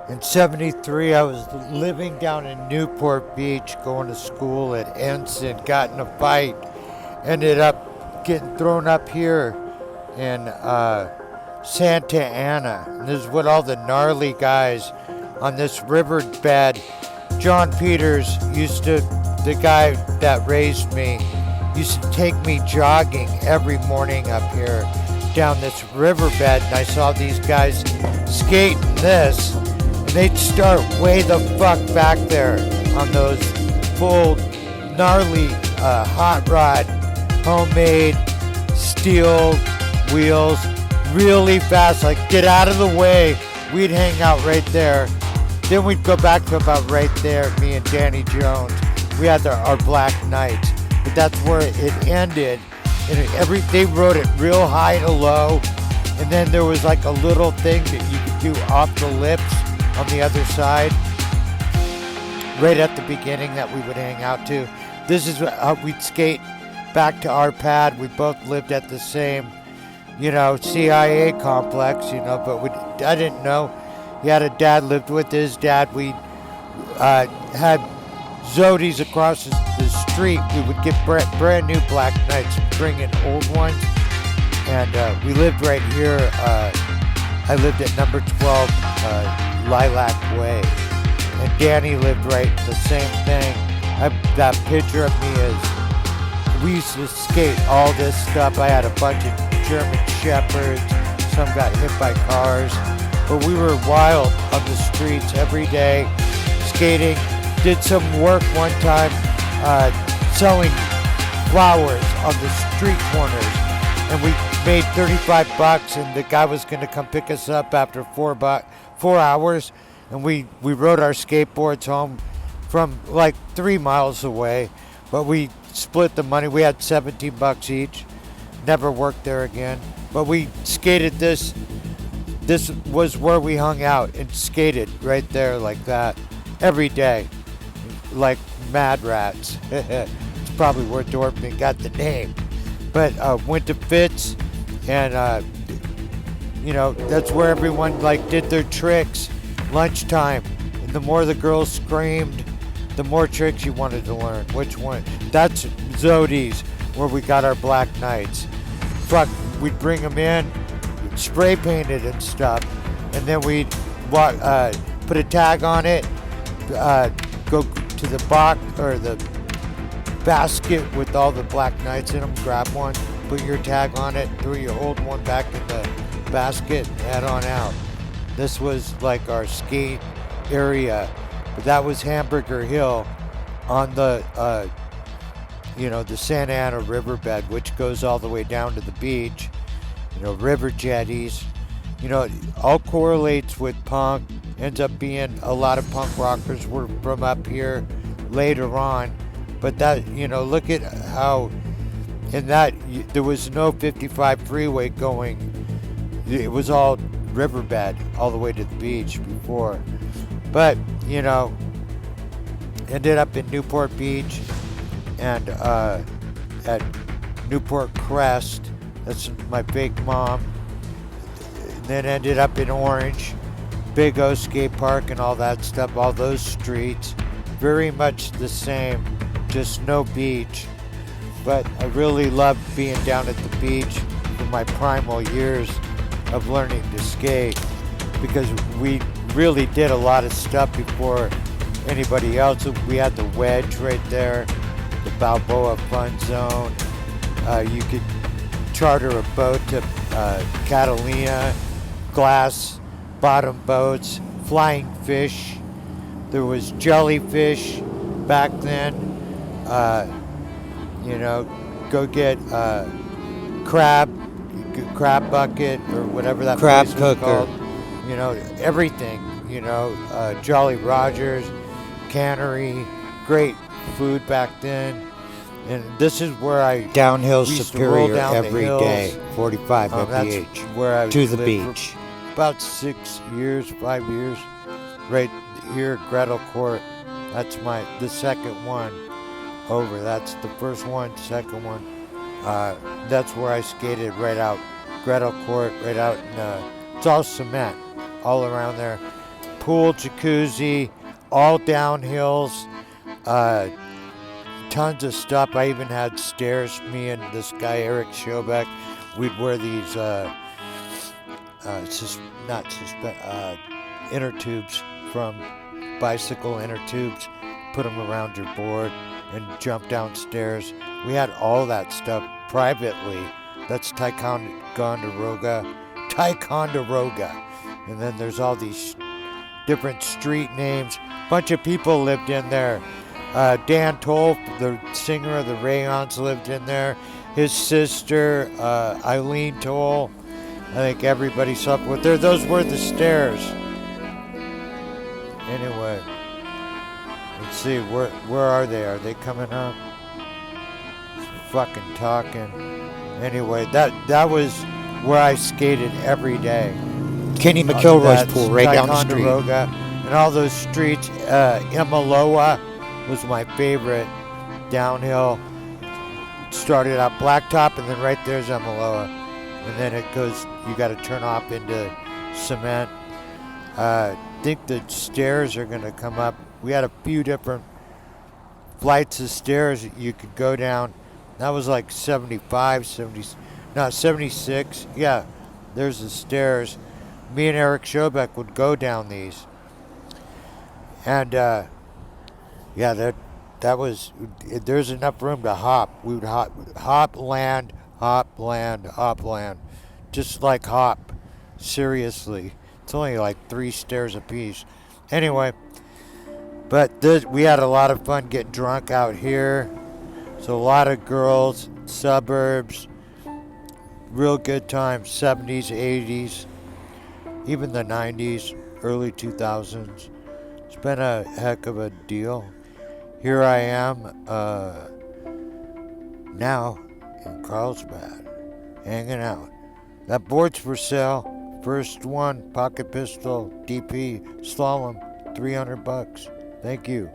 In 73, I was living down in Newport Beach, going to school at Ensign, got in a fight, ended up getting thrown up here in Santa Ana. And this is what all the gnarly guys on this riverbed. John Peters the guy that raised me, used to take me jogging every morning up here down this riverbed, and I saw these guys skating this. They'd start way the fuck back there on those full gnarly hot rod, homemade steel wheels, really fast, like get out of the way. We'd hang out right there. Then we'd go back to about right there, me and Danny Jones. We had our black nights, but that's where it ended. And they rode it real high to low, and then there was like a little thing that you could do off the lips on the other side, right at the beginning that we would hang out to. This is how we'd skate back to our pad. We both lived at the same, CIA complex, but I didn't know. He had a dad, lived with his dad. We had Zodies across the street. We would get brand new Black Knights, bring in old ones. And we lived right here. I lived at number 12, Lilac Way, and Danny lived right the same thing. That picture of me is, we used to skate all this stuff. I had a bunch of German Shepherds, some got hit by cars, but we were wild on the streets every day, skating. Did some work one time selling flowers on the street corners, and we made $35, and the guy was going to come pick us up after 4 hours, and we rode our skateboards home from like 3 miles away, but we split the money. We had $17 each. Never worked there again, but we skated this was where we hung out and skated right there like that every day, like mad rats. It's probably where Dorfman got the name, but went to Fitz, and that's where everyone did their tricks. Lunchtime, and the more the girls screamed, the more tricks you wanted to learn. Which one? That's Zodi's, where we got our Black Knights. Fuck, we'd bring them in, spray painted and stuff, and then we'd put a tag on it, go to the box or the basket with all the Black Knights in them, grab one, put your tag on it, throw your old one back in the basket, and head on out. This was like our skate area, but that was Hamburger Hill on the the Santa Ana riverbed, which goes all the way down to the beach. River jetties. It all correlates with punk. Ends up being a lot of punk rockers were from up here later on. But that, look at how in that there was no 55 freeway going. It was all riverbed all the way to the beach before. But, ended up in Newport Beach and at Newport Crest. That's my fake mom. And then ended up in Orange, Big O skate park and all that stuff, all those streets. Very much the same, just no beach. But I really loved being down at the beach in my primal years of learning to skate, because we really did a lot of stuff before anybody else. We had the Wedge right there, the Balboa Fun Zone. You could charter a boat to Catalina, glass bottom boats, flying fish. There was jellyfish back then. Go get crab bucket or whatever that crab place was cooker. called. Everything. Jolly Rogers, Cannery, great food back then. And this is where I Downhill used to roll Superior down the every hills. day, 45 That's mph, where I to the lived beach. for about 5 years, right here at Gretel Court. That's the second one over. That's the first one, second one. That's where I skated, right out Gretel Court, right out in, it's all cement all around there. pool, jacuzzi, all downhills, tons of stuff. I even had stairs. Me and this guy Eric Schobeck, we'd wear these inner tubes from bicycle inner tubes, put them around your board and jump downstairs. We had all that stuff privately. That's Ticonderoga. And then there's all these different street names. Bunch of people lived in there. Dan Toll, the singer of the Rayons, lived in there. His sister, Eileen Toll. I think everybody slept with her. Those were the stairs. Anyway, let's see, where are they? Are they coming up? Fucking talking. Anyway, that was where I skated every day. Kenny McElroy's pool right down the street. And all those streets. Imaloa was my favorite downhill. Started out blacktop, and then right there's Imaloa. And then it goes, you got to turn off into cement. I think the stairs are going to come up. We had a few different flights of stairs you could go down. That was like 76. Yeah, there's the stairs. Me and Eric Schobeck would go down these. And, yeah, that was, there's enough room to hop. We would hop land. Just like hop. Seriously. It's only like 3 stairs apiece. Anyway, but we had a lot of fun getting drunk out here. So a lot of girls, suburbs, real good times, 70s, 80s, even the 90s, early 2000s. It's been a heck of a deal. Here I am now in Carlsbad, hanging out. That board's for sale. First one, pocket pistol, DP, SLALOM, $300. Thank you.